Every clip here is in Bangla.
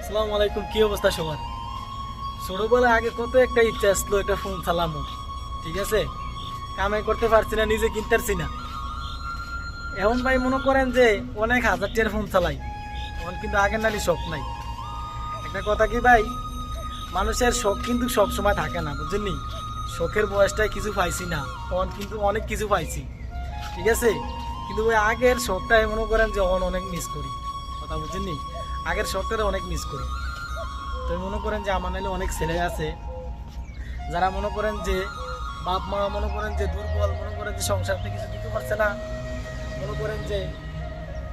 আসসালামু আলাইকুম। কি অবস্থা সবার? ছোটবেলা আগে কত একটা ইচ্ছা আসলো একটা ফোন চালামো, ঠিক আছে, কামাই করতে পারছি না, নিজে কিনতে পারছি না। এখন ভাই মনে করেন যে অনেক হাজার টাকার ফোন চালাই, এখন কিন্তু আগের নারী শখ নাই। একটা কথা কি ভাই, মানুষের শখ কিন্তু সব সময় থাকে না, বুঝলি? শখের বয়সটায় কিছু পাইছি না, এখন কিন্তু অনেক কিছু পাইছি, ঠিক আছে। কিন্তু ওই আগের শখটাই মনে করেন যে এখন অনেক মিস করি, কথা বুঝলি? আগের শখটা অনেক মিস করি। তো মনে করেন যে আমার নাইলে অনেক ছেলে আছে যারা মনে করেন যে বাপ মা মনে করেন যে দুর্বল, মনে করেন যে সংসারতে কিছু দিতে পারছে না, মনে করেন যে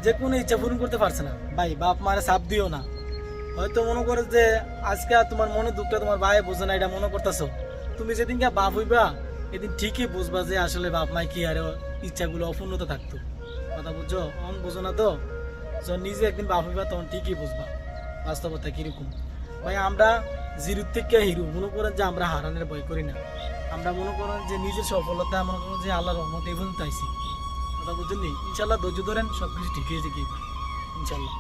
যে কোনো ইচ্ছা পূরণ করতে পারছে না। ভাই বাপ মারে চাপ দিও না। হয়তো মনে করে যে আজকে তোমার মনে দুঃখটা তোমার ভাই বোঝে না, এটা মনে করতেছো, তুমি যেদিনকে বাপ হইবা এদিন ঠিকই বুঝবা যে আসলে বাপ মাই কি আর ইচ্ছাগুলো অপূর্ণতা থাকতো, কথা বুঝছো? অন বোঝো না তো, যখন নিজে একদিন বাপ হইবা তখন ঠিকই বুঝবা বাস্তবতা কিরকম। ভাই আমরা জিরো থেকে হিরো, মনে করেন যে আমরা হারানোর ভয় করি না। আমরা মনে করেন যে নিজের সফলতা মনে করেন যে আল্লাহর রহমত এই পর্যন্ত আইছি, কথা বুঝলি? ইনশাল্লাহ ধৈর্য ধরেন, সব কিছু ঠিক হয়ে যাবে ইনশাল্লাহ।